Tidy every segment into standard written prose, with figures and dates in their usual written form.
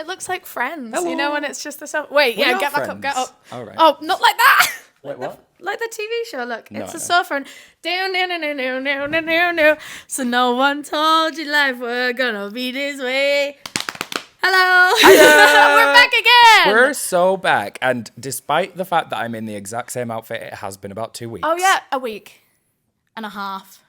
It looks like Friends, Hello. you know, when it's just the sofa. Wait, We yeah, are get back up, friends. get up. All right. Oh, not like that. Wait, what? Like the TV show, look. No, It's I a know. sofa and down. So no one told you life were gonna be this way. Hello. We're back again. We're so back. And despite the fact that I'm in the exact same outfit, it has been about 2 weeks. Oh yeah, a week and a half.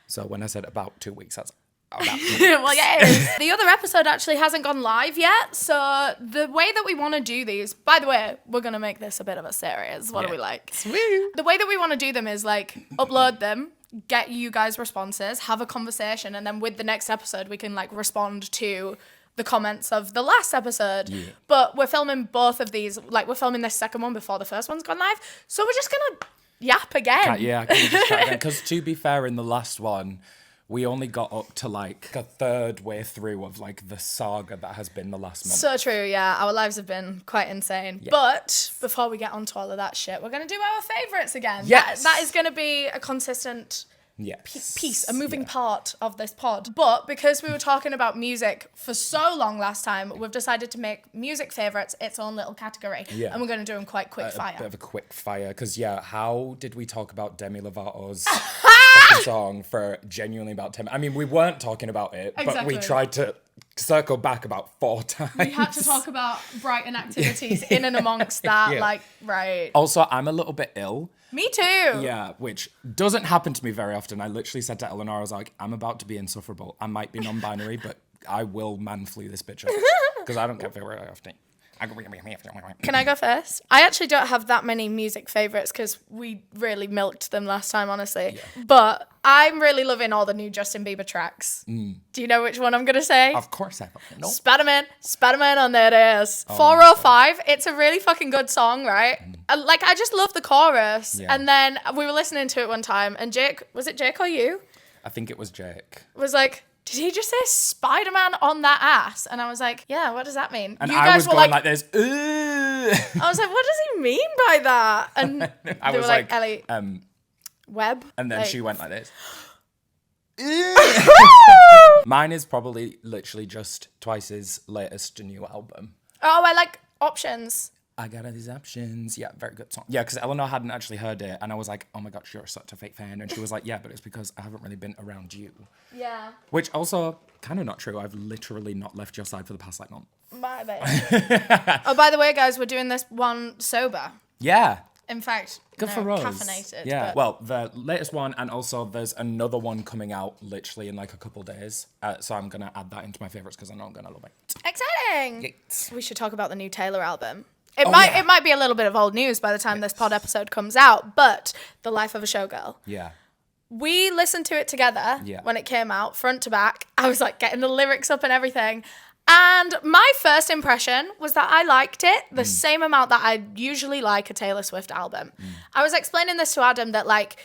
So when I said about 2 weeks, that's about 2 weeks. Well, yeah, it is. The other episode actually hasn't gone live yet. So the way that we want to do these, by the way, we're going to make this a bit of a series. What do we like? Sweet. The way that we want to do them is like upload them, get you guys responses, have a conversation, and then with the next episode, we can like respond to the comments of the last episode. Yeah. But we're filming both of these, like we're filming this second one before the first one's gone live. So we're just going to yap again. Yeah, can we just chat again? Because to be fair, in the last one, we only got up to like a third way through of like the saga that has been the last month. So true, yeah. Our lives have been quite insane. Yeah. But before we get onto all of that shit, we're going to do our favourites again. Yes. That is going to be a consistent Yes. piece, a moving part of this pod. But because we were talking about music for so long last time, we've decided to make music favourites its own little category. Yeah. And we're going to do them quite quick A fire. bit of a quick fire. Because, yeah, how did we talk about Demi Lovato's fucking song for genuinely about 10 minutes? I mean, we weren't talking about it, but we Exactly. tried to circle back about 4 times. We had to talk about Brighton activities in and amongst that, Yeah. like, right. Also, I'm a little bit ill. Me too. Yeah, which doesn't happen to me very often. I literally said to Eleanor, I was like, I'm about to be insufferable. I might be non-binary, but I will man flu this bitch up. Because I don't get very often. Can I go first? I actually don't have that many music favourites because we really milked them last time, honestly. Yeah. But I'm really loving all the new Justin Bieber tracks. Do you know which one I'm going to say? Of course I don't know. Spider-Man on that ass. 405. It's a really fucking good song, right? Like, I just love the chorus. Yeah. And then we were listening to it one time and Jake, was it Jake or you? I think it was Jake. Was like, did he just say Spider-Man on that ass? And I was like, yeah, what does that mean? And you I guys was were going like this, Ugh. I was like, what does he mean by that? And I they was were like, like, Ellie, Webb. and then Like, she went like this. Mine is probably literally just Twice's latest new album. Oh, I like Options. I got all these options. Yeah, very good song. Yeah, because Eleanor hadn't actually heard it, and I was like, oh my gosh, you're such a fake fan. And she was like, yeah, but it's because I haven't really been around you. Yeah. Which also, kind of not true. I've literally not left your side for the past, like, month. My bad. Oh, by the way, guys, we're doing this one sober. Yeah. In fact, Good for us. caffeinated. Yeah. But Well, the latest one, and also there's another one coming out literally in like a couple days. So I'm going to add that into my favourites because I know I'm going to love it. exciting. Yes. We should talk about the new Taylor album. It Oh, might yeah. it might be a little bit of old news by the time this pod episode comes out, but The Life of a Showgirl. Yeah. We listened to it together Yeah. when it came out, front to back. I was like getting the lyrics up and everything. And my first impression was that I liked it the same amount that I usually like a Taylor Swift album. I was explaining this to Adam that like,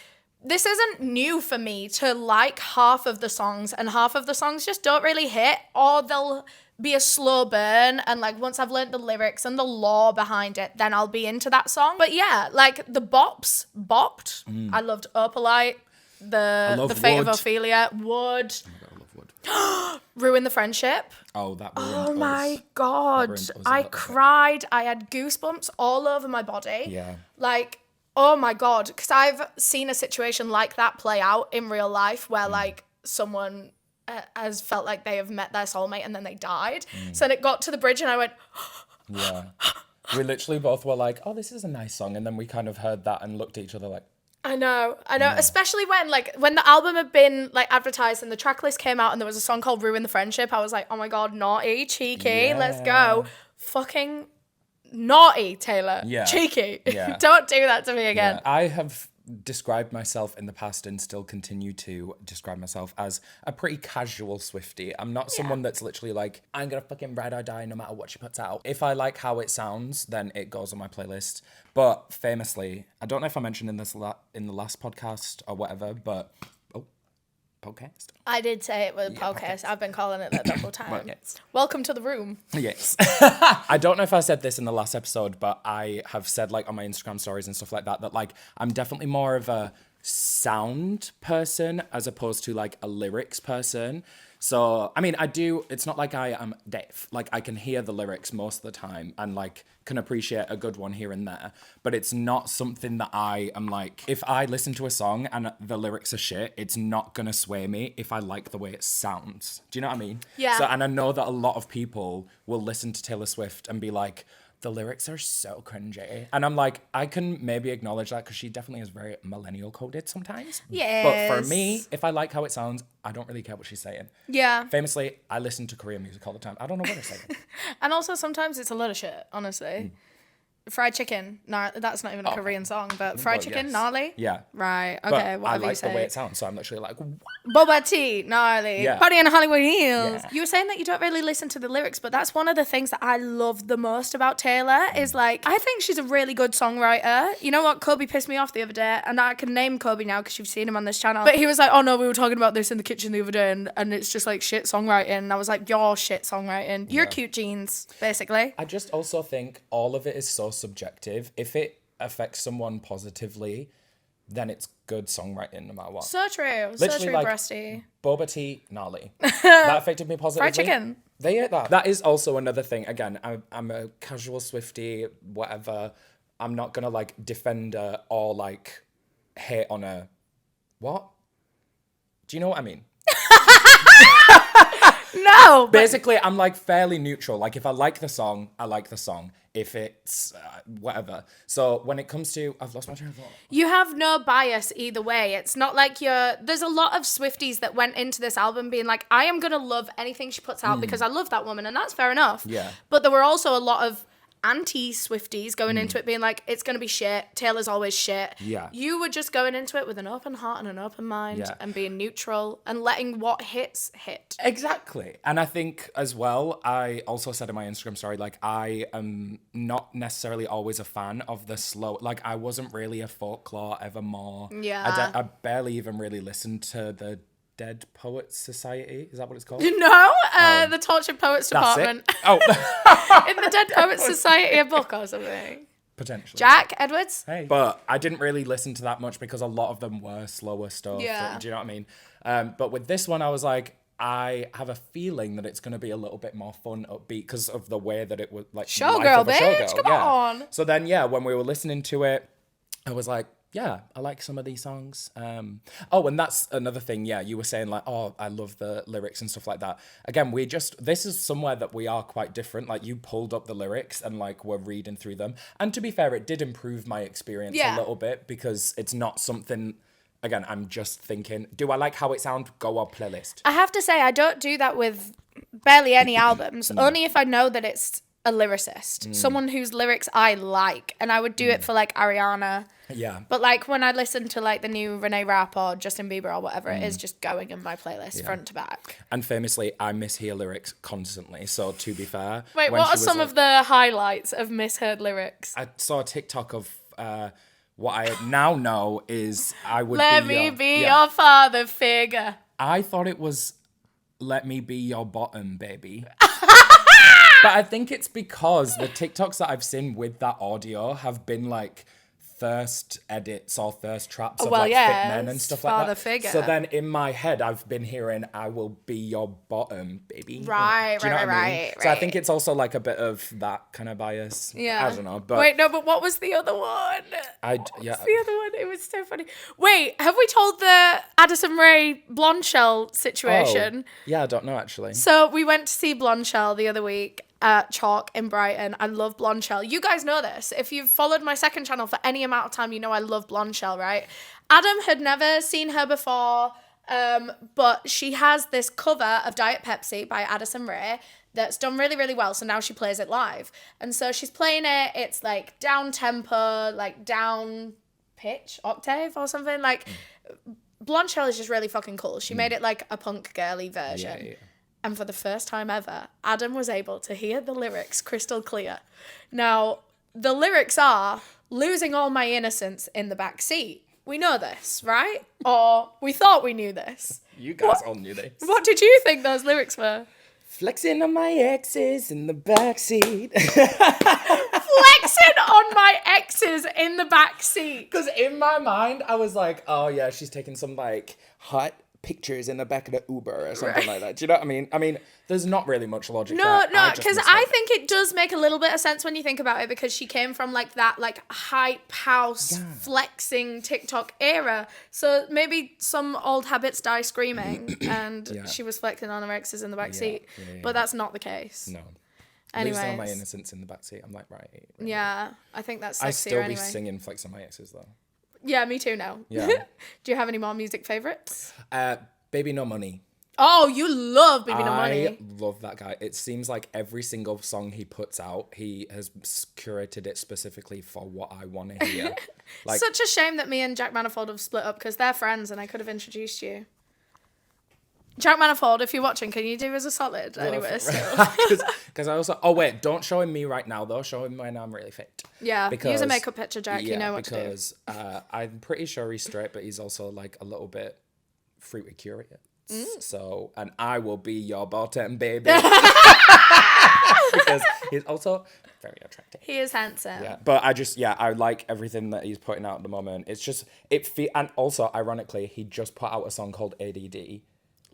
this isn't new for me to like half of the songs and half of the songs just don't really hit, or they'll be a slow burn, and like once I've learned the lyrics and the lore behind it, then I'll be into that song. But yeah, like the bops bopped. I loved Opalite, the love Fate Wood. of Ophelia, Wood, I love Wood. Ruin the Friendship. Oh, that ruined Oh us. my God. ruined us a I little bit. cried. I had goosebumps all over my body. Yeah. Like, oh my God. Because I've seen a situation like that play out in real life where like someone has felt like they have met their soulmate and then they died. So then it got to the bridge and I went, Yeah. We literally both were like, oh, this is a nice song. And then we kind of heard that and looked at each other like, I know, especially when the album had been like advertised and the track list came out and there was a song called Ruin the Friendship, I was like, oh my God, naughty, cheeky, let's go. Yeah. Fucking naughty, Taylor. Yeah. Cheeky. Yeah. Don't do that to me again. yeah. I have described myself in the past and still continue to describe myself as a pretty casual Swiftie. I'm not someone that's literally like, I'm gonna fucking ride or die no matter what she puts out. If I like how it sounds, then it goes on my playlist. But famously, I don't know if I mentioned in in the last podcast or whatever, but podcast. I did say it was a podcast. I've been calling it that the whole time. Well, yes. Welcome to the room. Yes. I don't know if I said this in the last episode, but I have said like on my Instagram stories and stuff like that like I'm definitely more of a sound person as opposed to like a lyrics person. So, I mean, it's not like I am deaf. Like, I can hear the lyrics most of the time and, like, can appreciate a good one here and there. But it's not something that I am like, if I listen to a song and the lyrics are shit, it's not going to sway me if I like the way it sounds. Do you know what I mean? Yeah. So, and I know that a lot of people will listen to Taylor Swift and be like, the lyrics are so cringy. And I'm like, I can maybe acknowledge that because she definitely is very millennial coded sometimes. Yes. But for me, if I like how it sounds, I don't really care what she's saying. Yeah. Famously, I listen to Korean music all the time. I don't know what they're saying. And also sometimes it's a lot of shit, honestly. Fried chicken. No, that's not even a Korean song, but fried chicken, yes. gnarly. Yeah. Right. But Okay. I Whatever you like the say. way it sounds, so I'm literally like, what? Boba tea, gnarly. Yeah. Party on Hollywood Hills. Yeah. You were saying that you don't really listen to the lyrics, but that's one of the things that I love the most about Taylor is like, I think she's a really good songwriter. You know what? Kobe pissed me off the other day, and I can name Kobe now because you've seen him on this channel. But he was like, oh no, we were talking about this in the kitchen the other day, and it's just like shit songwriting. And I was like, you're shit songwriting. You're cute jeans, basically. I just also think all of it is so subjective. If it affects someone positively, then it's good songwriting no matter what. So true. Literally, so true, like, breasty. Boba tea, gnarly. That affected me positively. Fried chicken. They ate that. That is also another thing. Again, I'm a casual Swiftie, whatever. I'm not gonna like defend her or like hate on her. What? Do you know what I mean? No. But Basically, I'm like fairly neutral. Like if I like the song, I like the song. If it's whatever. So when it comes to, I've lost my train of thought. you have no bias either way. It's not like there's a lot of Swifties that went into this album being like, I am going to love anything she puts out because I love that woman. And that's fair enough. Yeah. But there were also a lot of anti-Swifties going into it being like, it's going to be shit. Taylor's always shit. Yeah. You were just going into it with an open heart and an open mind and being neutral and letting what hits hit. Exactly. And I think as well, I also said in my Instagram story, like I am not necessarily always a fan of the slow, like I wasn't really a Folklore Evermore. Yeah. I barely even really listened to the Dead Poets Society. Is that what it's called? No, the Tortured Poets That's Department. it. Oh, In the Dead Poets Society, a book or something. potentially. Jack Edwards? Hey. But I didn't really listen to that much because a lot of them were slower stuff. Yeah. Do you know what I mean? But with this one, I was like, I have a feeling that it's going to be a little bit more fun, upbeat because of the way that it was like Showgirl, life of a bitch, showgirl. come on. So then, when we were listening to it, I was like, yeah, I like some of these songs. Oh, and that's another thing. Yeah, you were saying like, oh, I love the lyrics and stuff like that. Again, this is somewhere that we are quite different. Like you pulled up the lyrics and like we're reading through them. And to be fair, it did improve my experience a little bit because it's not something, again, I'm just thinking, do I like how it sounds? Go on playlist. I have to say, I don't do that with barely any albums, only if I know that it's a lyricist, someone whose lyrics I like, and I would do it for like Ariana. Yeah. But like when I listen to like the new Renee Rapp or Justin Bieber or whatever, it is just going in my playlist front to back. And famously, I mishear lyrics constantly. So to be fair, Wait, what are some of the highlights of misheard lyrics? I saw a TikTok of what I now know is I would Let be me your, be your father figure. I thought it was let me be your bottom, baby. But I think it's because the TikToks that I've seen with that audio have been like thirst edits or thirst traps of like fit men and stuff like father that. figure. So then in my head, I've been hearing I will be your bottom, baby. Right, Do you know what I mean? right. So I think it's also like a bit of that kind of bias. Yeah. I don't know. But Wait, no, but what was the other one? yeah. The other one, it was so funny. Wait, have we told the Addison Rae Blondshell situation? Oh, yeah, I don't know actually. So we went to see Blondshell the other week at Chalk in Brighton. I love Blondshell. You guys know this. If you've followed my second channel for any amount of time, you know I love Blondshell, right? Adam had never seen her before, but she has this cover of Diet Pepsi by Addison Rae that's done really, really well. So now she plays it live. And so she's playing it. It's like down tempo, like down pitch, octave or something. Like Blondshell is just really fucking cool. She made it like a punk girly version. Yeah. And for the first time ever, Adam was able to hear the lyrics crystal clear. Now, the lyrics are, losing all my innocence in the back seat. We know this, right? Or we thought we knew this. You guys all knew this. What did you think those lyrics were? Flexing on my exes in the backseat. Flexing on my exes in the back seat. Because in my mind, I was like, oh yeah, she's taking some like hot pictures in the back of the Uber or something like that. Do you know what I mean? I mean, there's not really much logic there. No, because I think it does make a little bit of sense when you think about it, because she came from like that like hype house flexing TikTok era. So maybe some old habits die screaming, and she was flexing on her exes in the back seat. But that's not the case. No. Anyways. Losing all my innocence in the backseat. I'm like, right. Yeah, I think that's sexier I still be anyway. singing Flex on my exes though. Yeah, me too now. Yeah. Do you have any more music favorites? Baby No Money. Oh, you love Baby No Money. I love that guy. It seems like every single song he puts out, he has curated it specifically for what I want to hear. Like, such a shame that me and Jack Manifold have split up, because they're friends and I could have introduced you. Jack Manifold, if you're watching, can you do us a solid? Anyway, because I also... Oh, wait, don't show him me right now, though. Show him when I'm really fit. Yeah, use a makeup picture, Jack. You know what to do. Because I'm pretty sure he's straight, but he's also, like, a little bit fruity curious. So, and I will be your bottom baby. Because he's also very attractive. He is handsome. Yeah, but I like everything that he's putting out at the moment. It's just, and also, ironically, he just put out a song called ADD.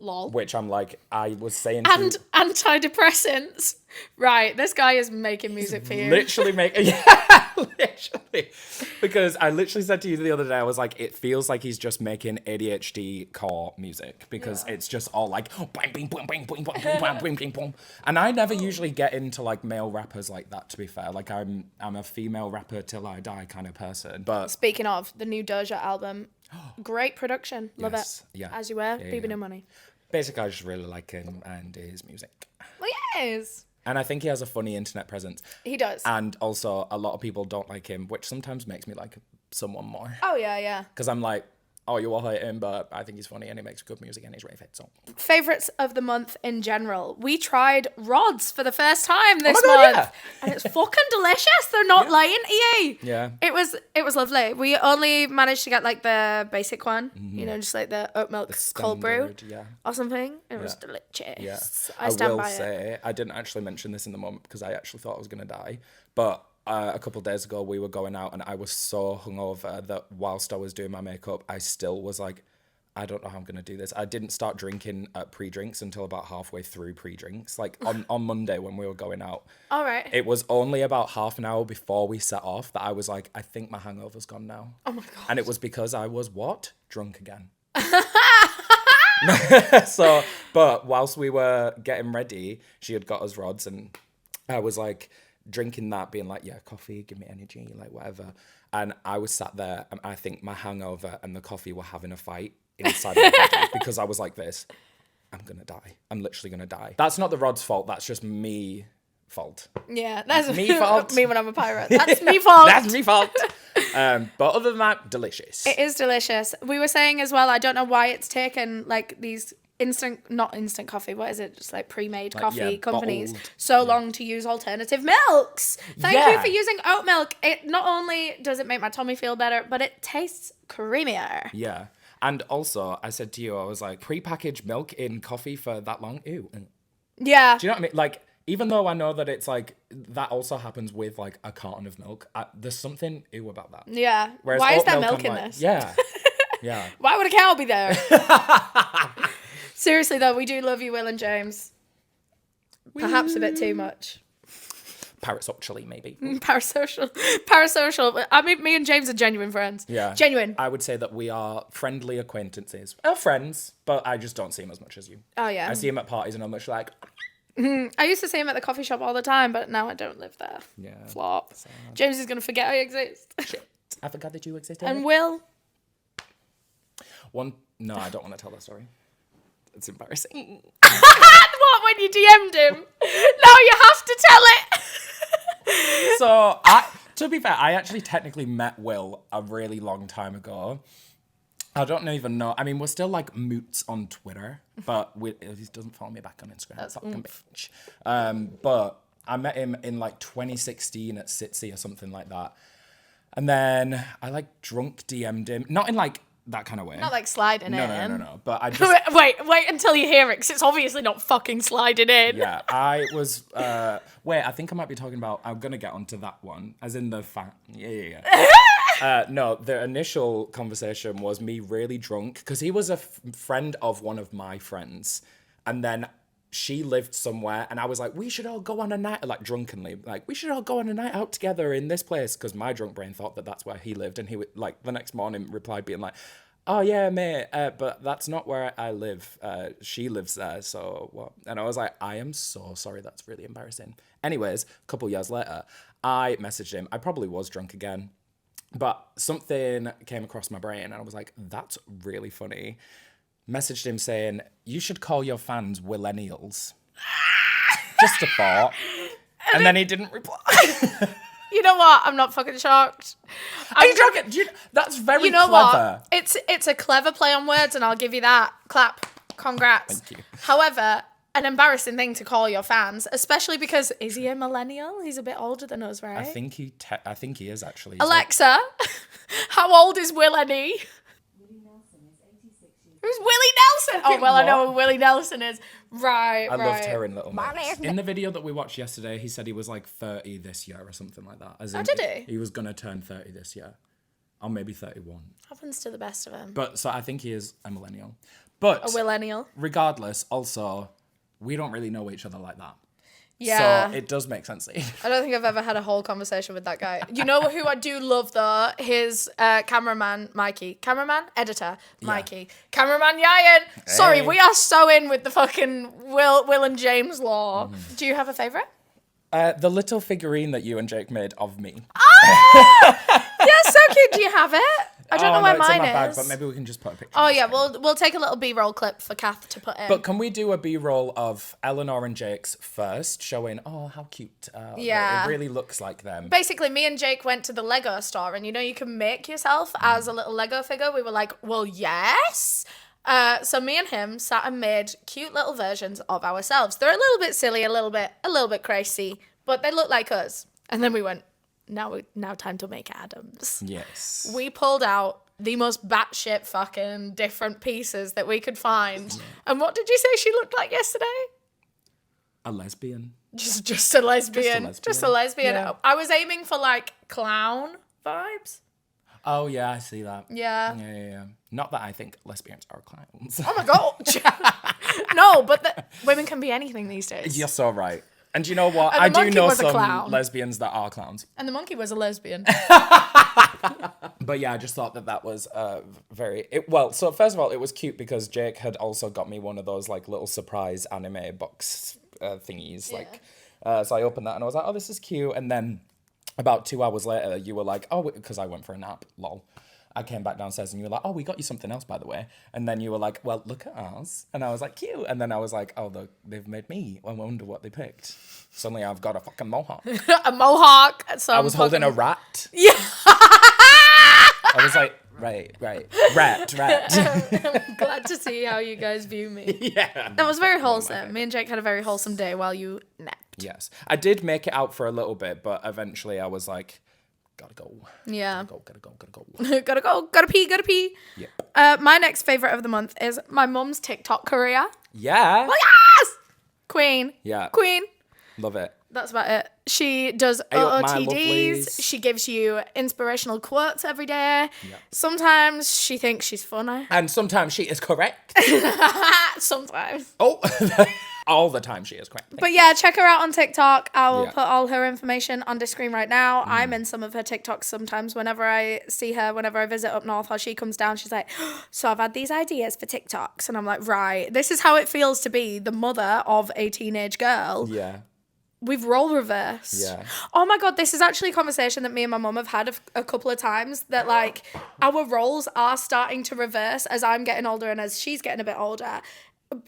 Lol. Which I'm like, I was saying and antidepressants. Right, this guy is making music for you. Literally literally. Because I literally said to you the other day, I was like, it feels like he's just making ADHD core music, because it's just all like, bang, bing, boom, bang, boom, boom, boom, boom, boom, boom. And I never usually get into like male rappers like that, to be fair. Like I'm a female rapper till I die kind of person. But speaking of the new Doja album, great production. Love it. Yeah. As you were, Baby No Money. Basically, I just really like him and his music. Well, yes. And I think he has a funny internet presence. He does. And also, a lot of people don't like him, which sometimes makes me like someone more. Oh, yeah. Because I'm like, oh, you all hate him, but I think he's funny and he makes good music and he's really fit. So, favourites of the month in general. We tried rods for the first time this month. Yeah. And it's fucking delicious. They're not lying to you. Yeah. It was lovely. We only managed to get like the basic one, you know, just like the oat milk cold brew or something. It was delicious. Yeah. I stand by it. I didn't actually mention this in the moment because I actually thought I was going to die. But a couple of days ago, we were going out and I was so hungover that whilst I was doing my makeup, I still was like, I don't know how I'm going to do this. I didn't start drinking pre-drinks until about halfway through pre-drinks. Like on Monday when we were going out. All right. It was only about half an hour before we set off that I was like, I think my hangover's gone now. Oh my God. And it was because I was what? Drunk again. So, but whilst we were getting ready, she had got us rods and I was like, drinking that, being like, yeah, coffee, give me energy, like whatever. And I was sat there and I think my hangover and the coffee were having a fight inside my body because I was like this, I'm going to die. I'm literally going to die. That's not the rod's fault. That's just me fault. Yeah, that's me fault. Me when I'm a pirate. That's me fault. That's me fault. But other than that, delicious. It is delicious. We were saying as well, I don't know why it's taken like these not instant coffee, what is it? Just like pre-made coffee companies bottled. So long to use alternative milks. Thank you for using oat milk. It not only does it make my tummy feel better, but it tastes creamier. Yeah. And also, I said to you, I was like, pre-packaged milk in coffee for that long? Ew. Yeah. Do you know what I mean? Like, even though I know that it's like, that also happens with like a carton of milk, there's something ew about that. Yeah. Whereas why is there milk in this? Yeah. Yeah. Why would a cow be there? Seriously, though, we do love you, Will and James. Perhaps a bit too much. Parasocially, maybe. Parasocial. I mean, me and James are genuine friends. Yeah. Genuine. I would say that we are friendly acquaintances. We're friends, but I just don't see him as much as you. Oh, yeah. I see him at parties and I'm much like... I used to see him at the coffee shop all the time, but now I don't live there. Yeah. Flop. Sad. James is going to forget I exist. Shit. I forgot that you existed. And Will? No, I don't want to tell that story. It's embarrassing. What, when you DM'd him? Now you have to tell it. So, to be fair, I actually technically met Will a really long time ago. I don't even know. I mean, we're still like moots on Twitter, but he doesn't follow me back on Instagram. That's fucking bitch. But I met him in like 2016 at Sitsi or something like that. And then I like drunk DM'd him. Not in like that kind of way. Not like sliding in. No. But I just... Wait until you hear it, because it's obviously not fucking sliding in. Yeah, I was... I think I might be talking about... I'm going to get onto that one, as in the fact... Yeah. No, the initial conversation was me really drunk because he was a friend of one of my friends. And then she lived somewhere and I was like, we should all go on a night, like drunkenly, like we should all go on a night out together in this place. Because my drunk brain thought that that's where he lived. And he would like the next morning replied being like, oh yeah, mate, but that's not where I live. She lives there, so what? And I was like, I am so sorry, that's really embarrassing. Anyways, a couple years later, I messaged him. I probably was drunk again, but something came across my brain and I was like, that's really funny. Messaged him saying, you should call your fans millennials. Just a thought. And then he didn't reply. You know what? I'm not fucking shocked. Are you joking? That's very you know clever. What? It's a clever play on words, and I'll give you that. Clap. Congrats. Thank you. However, an embarrassing thing to call your fans, especially because is he a millennial? He's a bit older than us, right? I think he is actually. Alexa, how old is willne? Who's Willie Nelson? Oh, well, I know who Willie Nelson is. Right, I loved hearing Little Mix. In the video that we watched yesterday, he said he was like 30 this year or something like that. As in, did he? He was going to turn 30 this year. Or maybe 31. Happens to the best of them. But, so I think he is a millennial. But, a millennial. Regardless, also, we don't really know each other like that. Yeah. So it does make sense. I don't think I've ever had a whole conversation with that guy. You know who I do love though? His cameraman, Mikey. Cameraman? Editor, Mikey. Yeah. Cameraman Yayan. Hey. Sorry, we are so in with the fucking Will and James law. Do you have a favourite? The little figurine that you and Jake made of me. Ah! Yeah, so cute. Do you have it? I don't know where mine it's in my is. bag, but maybe we can just put a picture. Oh yeah, we'll take a little B-roll clip for Kath to put in. But can we do a B-roll of Eleanor and Jake's first, showing how cute? Yeah, it really looks like them. Basically, me and Jake went to the Lego store, and you can make yourself as a little Lego figure. We were like, well, yes. So me and him sat and made cute little versions of ourselves. They're a little bit silly, a little bit crazy, but they look like us. And then we went, now time to make Adams. Yes. We pulled out the most batshit fucking different pieces that we could find. Yeah. And what did you say she looked like yesterday? A lesbian. Just a lesbian. Just a lesbian. Yeah. I was aiming for like clown vibes. Oh yeah, I see that. Yeah. Yeah. Not that I think lesbians are clowns. Oh my god. No, but women can be anything these days. You're so right. And you know what? I do know some lesbians that are clowns. And the monkey was a lesbian. But yeah, I just thought that was so first of all, it was cute because Jake had also got me one of those like little surprise anime box thingies. Yeah. So I opened that and I was like, oh, this is cute. And then about 2 hours later, you were like, oh, because I went for a nap, lol. I came back downstairs and you were like, oh, we got you something else, by the way. And then you were like, well, look at ours. And I was like, cute. And then I was like, oh, they've made me. I wonder what they picked. Suddenly I've got a fucking mohawk. A mohawk. I was holding a rat. Yeah. I was like, right. Rat. I'm glad to see how you guys view me. Yeah. That was very wholesome. Me and Jake had a very wholesome day while you napped. Yes. I did make it out for a little bit, but eventually I was like, gotta go. Yeah. Gotta go. Gotta go. Gotta pee. Yep. My next favourite of the month is my mum's TikTok career. Yeah. Oh, yes! Queen. Yeah. Queen. Love it. That's about it. She does OOTDs. She gives you inspirational quotes every day. Yep. Sometimes she thinks she's funny. And sometimes she is correct. Sometimes. Oh, all the time she is correct. But yeah, check her out on TikTok. I will put all her information on the screen right now. I'm in some of her TikToks sometimes whenever I see her, whenever I visit up north, or she comes down, she's like, so I've had these ideas for TikToks. And I'm like, right, this is how it feels to be the mother of a teenage girl. Yeah. We've role reversed. Yeah. Oh my God, this is actually a conversation that me and my mum have had a couple of times, that like our roles are starting to reverse as I'm getting older and as she's getting a bit older.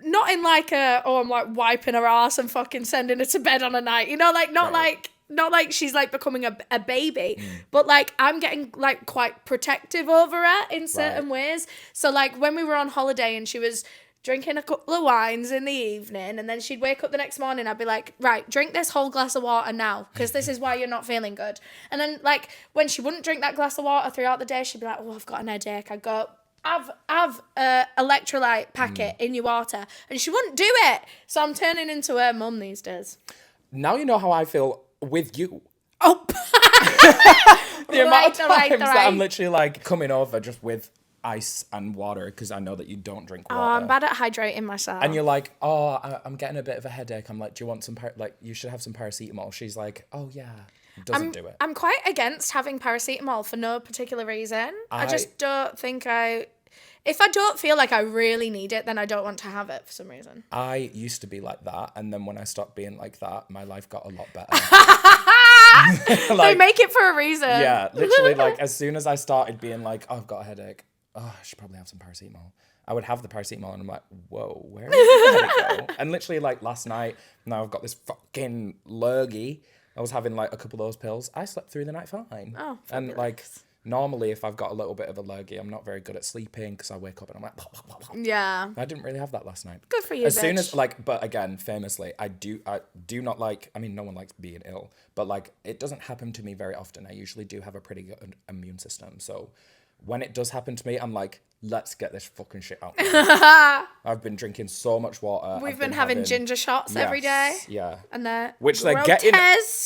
Not in like I'm like wiping her ass and fucking sending her to bed on a night. Not like she's like becoming a baby, but like I'm getting like quite protective over her in certain ways. So like when we were on holiday and she was drinking a couple of wines in the evening, and then she'd wake up the next morning, I'd be like, right, drink this whole glass of water now, because this is why you're not feeling good. And then like when she wouldn't drink that glass of water throughout the day, she'd be like, oh, I've got an headache. I'd go, have a electrolyte packet in your water, and she wouldn't do it. So I'm turning into her mum these days. Now you know how I feel with you. Oh. The amount of Right. times that I'm literally like coming over just with ice and water because I know that you don't drink water. Oh, I'm bad at hydrating myself. And you're like, oh, I'm getting a bit of a headache. I'm like, do you want some, you should have some paracetamol. She's like, oh, yeah. Doesn't do it. I'm quite against having paracetamol for no particular reason. I just don't think if I don't feel like I really need it, then I don't want to have it for some reason. I used to be like that. And then when I stopped being like that, my life got a lot better. They make it for a reason. Yeah, literally, like, as soon as I started being like, oh, I've got a headache. Oh, I should probably have some paracetamol. I would have the paracetamol and I'm like, whoa, where did the headache go? And literally, like, last night, now I've got this fucking lurgy. I was having, like, a couple of those pills. I slept through the night fine. Oh, fabulous. And, like, normally if I've got a little bit of a lurgy, I'm not very good at sleeping because I wake up and I'm like, pop, pop, pop, pop. Yeah. I didn't really have that last night. Good for you, As soon bitch. as, like, but again, famously, I do not like, I mean, no one likes being ill, but, like, it doesn't happen to me very often. I usually do have a pretty good immune system. So when it does happen to me, I'm like, let's get this fucking shit out. I've been drinking so much water. We've been having ginger shots every day. Yeah. And they're Which they're grotesque. getting.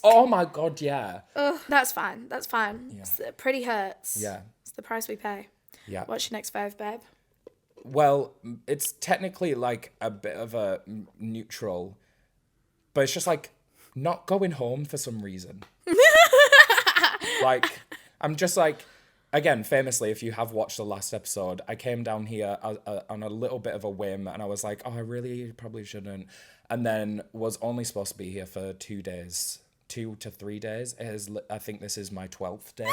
Oh my God, yeah. Ugh, that's fine. That's fine. Yeah. It pretty hurts. Yeah. It's the price we pay. Yeah. What's your next fave, babe? Well, it's technically like a bit of a neutral, but it's just like not going home for some reason. Like, I'm just like, again, famously, if you have watched the last episode, I came down here on a little bit of a whim and I was like, oh, I really probably shouldn't. And then was only supposed to be here for 2 days, 2 to 3 days. I think this is my 12th day.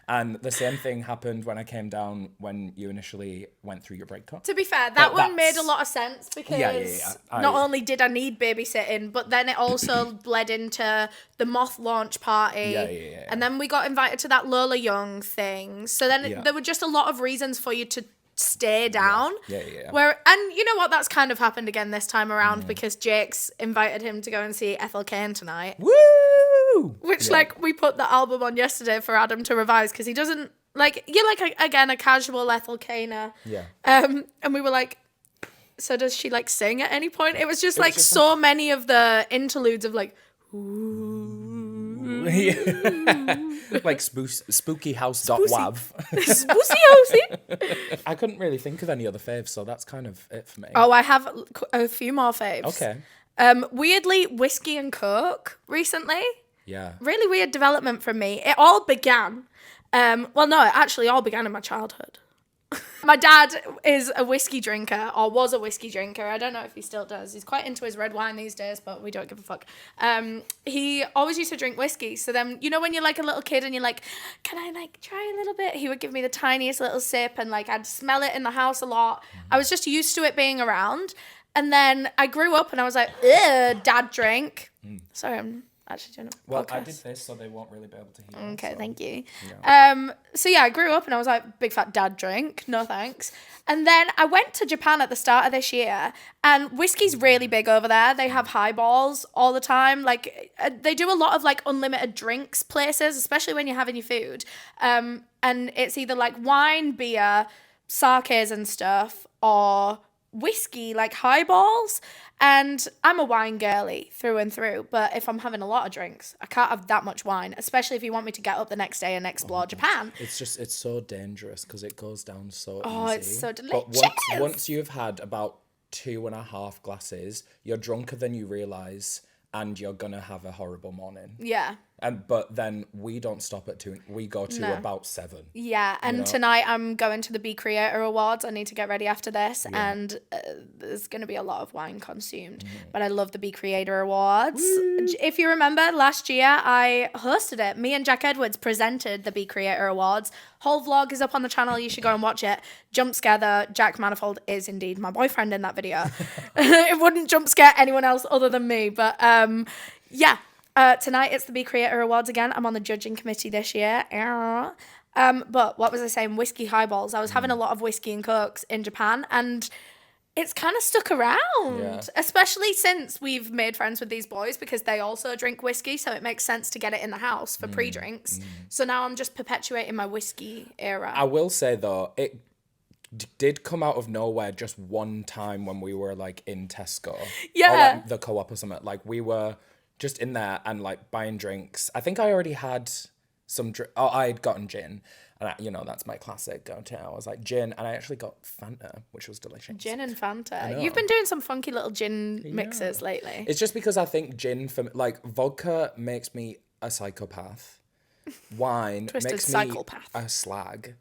And the same thing happened when I came down when you initially went through your breakup. To be fair, that one made a lot of sense because not only did I need babysitting, but then it also bled into the Moth launch party. Yeah. And then we got invited to that Lola Young thing. So then there were just a lot of reasons for you to stay down. Yeah. And you know what? That's kind of happened again this time around because Jake's invited him to go and see Ethel Cain tonight. Woo! Which, like, we put the album on yesterday for Adam to revise because he doesn't, like, you're like, again, a casual Ethel Cainer. Yeah. And we were like, so does she, like, sing at any point? It was just, like, so many of the interludes of, like, ooh. Like spooky house.wav. Spooky housey. I couldn't really think of any other faves, so that's kind of it for me. Oh, I have a few more faves. Okay. Weirdly, whiskey and coke recently. Yeah. Really weird development from me. It all began, well, no, it actually all began in my childhood. My dad is a whiskey drinker, or was a whiskey drinker. I don't know if he still does. He's quite into his red wine these days, but we don't give a fuck. He always used to drink whiskey. So then, you know, when you're like a little kid and you're like, can I like try a little bit? He would give me the tiniest little sip and like I'd smell it in the house a lot. I was just used to it being around. And then I grew up and I was like, ugh, dad drink. Sorry, I'm actually doing a Well, podcast. I did this, so they won't really be able to hear. Okay, so. thank you. Yeah. So yeah, I grew up and I was like, big fat dad drink, no thanks. And then I went to Japan at the start of this year and whiskey's really big over there. They have highballs all the time. Like they do a lot of like unlimited drinks places, especially when you're having your food. And it's either like wine, beer, sakes and stuff, or whiskey, like highballs. And I'm a wine girly through and through, but if I'm having a lot of drinks, I can't have that much wine, especially if you want me to get up the next day and explore Japan. It's so dangerous because it goes down so easy. Oh, it's so delicious. But once you've had about 2.5 glasses, you're drunker than you realise and you're gonna have a horrible morning. Yeah. But then we don't stop at 2. We go to about 7. Yeah, and tonight I'm going to the Be Creator Awards. I need to get ready after this, and there's going to be a lot of wine consumed. But I love the Be Creator Awards. Woo. If you remember, last year I hosted it. Me and Jack Edwards presented the Be Creator Awards. Whole vlog is up on the channel. You should go and watch it. Jump scare though, Jack Manifold is indeed my boyfriend in that video. It wouldn't jump scare anyone else other than me, but yeah. Tonight it's the Be Creator Awards again. I'm on the judging committee this year. But what was I saying? Whiskey highballs. I was having a lot of whiskey and cokes in Japan and it's kind of stuck around, especially since we've made friends with these boys because they also drink whiskey. So it makes sense to get it in the house for pre-drinks. So now I'm just perpetuating my whiskey era. I will say though, it did come out of nowhere just one time when we were like in Tesco. Yeah. Or like the Co-op or something. Like we were just in there and like buying drinks. I think I already had I'd gotten gin. And, that's my classic go-to. I was like, gin. And I actually got Fanta, which was delicious. Gin and Fanta. You've been doing some funky little gin mixes lately. It's just because I think gin, vodka makes me a psychopath. Wine makes psychopath. me a slag.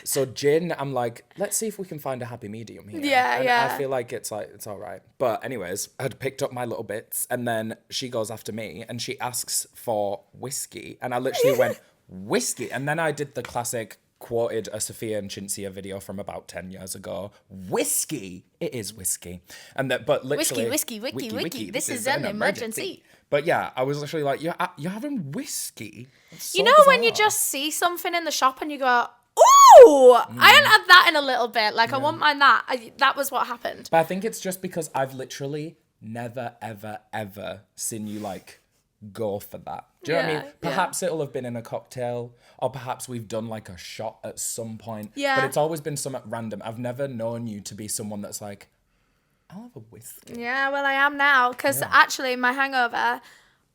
So gin, I'm like, let's see if we can find a happy medium here. Yeah. I feel like it's all right. But anyways, I had picked up my little bits, and then she goes after me, and she asks for whiskey, and I literally went, whiskey? And then I did the classic, quoted a Sophia and Cinzia video from about 10 years ago. Whiskey. It is whiskey. But literally... Whiskey. This is an emergency. But yeah, I was literally like, you're having whiskey? So you know bizarre. When you just see something in the shop and you go, ooh, I haven't had that in a little bit. Like, I won't mind that. That was what happened. But I think it's just because I've literally never, ever, ever seen you, like, go for that. Do you know what I mean? Perhaps it'll have been in a cocktail, or perhaps we've done, like, a shot at some point. Yeah. But it's always been something random. I've never known you to be someone that's like, I'll have a whiskey. Yeah, well, I am now. Because actually, my hangover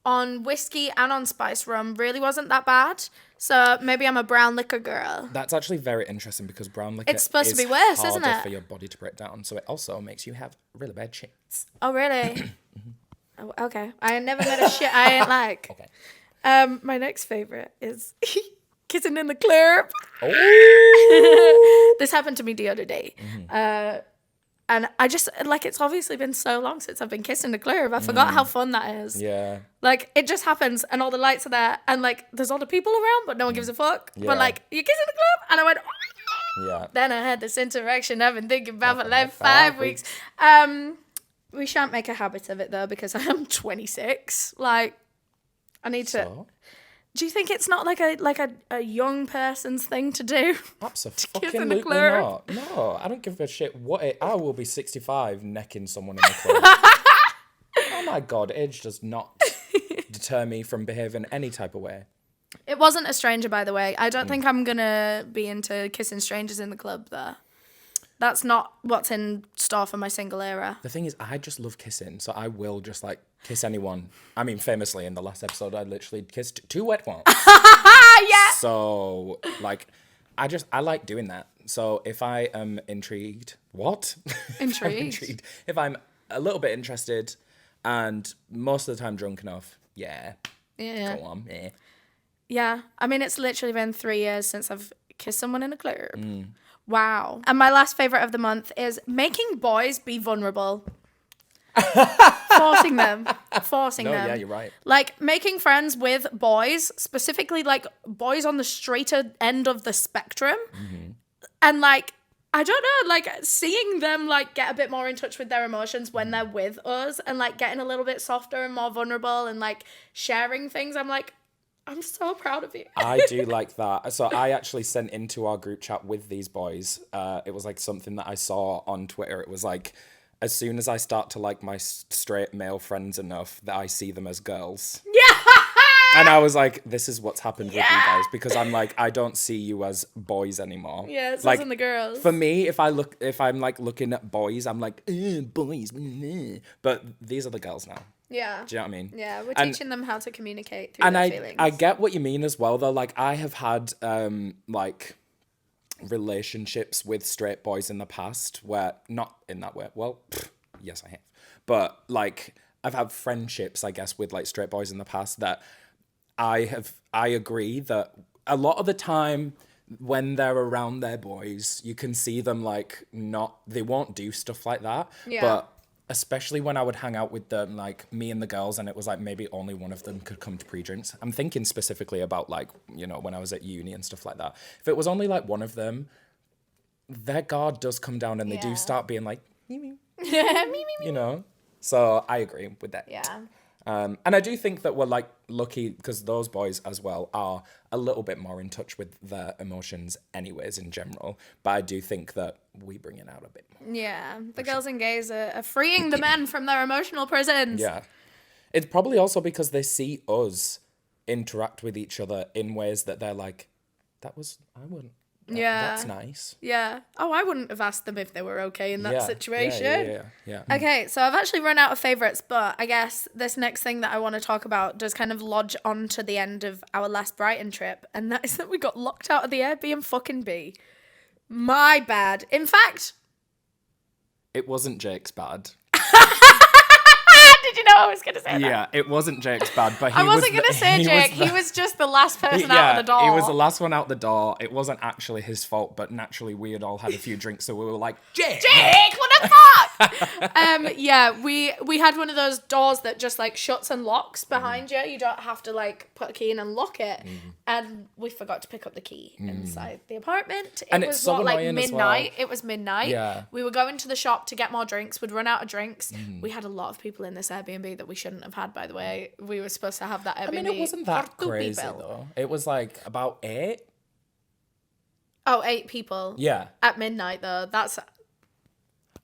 on whiskey and on spice rum really wasn't that bad. So maybe I'm a brown liquor girl. That's actually very interesting because brown liquor it's supposed to be worse, isn't it? For your body to break down. So it also makes you have really bad shits. Oh, really? Oh, okay. I ain't never met a shit I ain't like. Okay. My next favorite is kissing in the club. Oh. This happened to me the other day. And I just, like, it's obviously been so long since I've been kissing the club. I forgot how fun that is. Yeah. Like, it just happens, and all the lights are there, and, like, there's other people around, but no one gives a fuck. Yeah. But, like, you're kissing the club, and I went, oh my God. Yeah. Then I had this interaction I've been thinking about for like 5 weeks. We shan't make a habit of it, though, because I am 26. Like, I need to... Do you think it's not like a young person's thing to do? Absolutely not. No, I don't give a shit I will be 65 necking someone in the club. Oh my God, age does not deter me from behaving any type of way. It wasn't a stranger, by the way. I don't think I'm gonna be into kissing strangers in the club, though. That's not what's in store for my single era. The thing is, I just love kissing, so I will just, like, kiss anyone. I mean, famously, in the last episode, I literally kissed 2 wet ones. Yeah! So, like, I like doing that. So, if I am intrigued... What? Intrigued? If I'm a little bit interested, and most of the time drunk enough, Go on, Yeah. I mean, it's literally been 3 years since I've kissed someone in a club. Wow. And my last favourite of the month is making boys be vulnerable. Forcing them. No, yeah, you're right. Like, making friends with boys, specifically, like, boys on the straighter end of the spectrum. And, like, I don't know, like, seeing them, like, get a bit more in touch with their emotions when they're with us and, like, getting a little bit softer and more vulnerable and, like, sharing things, I'm like, I'm so proud of you. I do like that. So I actually sent into our group chat with these boys. It was like something that I saw on Twitter. It was like, as soon as I start to like my straight male friends enough that I see them as girls. Yeah. And I was like, this is what's happened with you guys. Because I'm like, I don't see you as boys anymore. Yeah, it's like, us and the girls. For me, if I'm like looking at boys, I'm like, boys. But these are the girls now. Yeah. Do you know what I mean? Yeah, we're teaching them how to communicate through their feelings. I get what you mean as well, though. Like, I have had, like, relationships with straight boys in the past where, not in that way. Well, yes, I have. But, like, I've had friendships, I guess, with, like, straight boys in the past that I agree that a lot of the time when they're around their boys, you can see them, like, they won't do stuff like that. Yeah. But especially when I would hang out with them, like me and the girls, and it was like maybe only one of them could come to pre-drinks. I'm thinking specifically about like, you know, when I was at uni and stuff like that. If it was only like one of them, their guard does come down and they do start being like, me. You know? So I agree with that. Yeah. And I do think that we're like lucky because those boys as well are a little bit more in touch with their emotions anyways in general. But I do think that we bring it out a bit more. Yeah. The girls and gays are freeing the men from their emotional prisons. Yeah. It's probably also because they see us interact with each other in ways that they're like, I Yeah. That's nice. Yeah. Oh, I wouldn't have asked them if they were okay in that Yeah, situation. Yeah. Okay, so I've actually run out of favourites, but I guess this next thing that I want to talk about does kind of lodge on to the end of our last Brighton trip, and that is that we got locked out of the Airbnb. My bad. In fact... It wasn't Jake's bad. Did you know I was going to say that? Yeah, it wasn't Jake's bad, but I wasn't going to say Jake. He was just the last person out of the door. He was the last one out the door. It wasn't actually his fault, but naturally we had all had a few drinks, so we were like, Jake, what the fuck? Yeah, we had one of those doors that just like shuts and locks behind you. You don't have to like put a key in and lock it. And we forgot to pick up the key inside the apartment. And it's so annoying as well. Midnight. It was midnight. Yeah. We were going to the shop to get more drinks. We'd run out of drinks. We had a lot of people in this Airbnb that we shouldn't have had, by the way. We were supposed to have that Airbnb. I mean, it wasn't that for 2 crazy people. though. It was like about 8. Oh, 8 people. Yeah. At midnight though. That's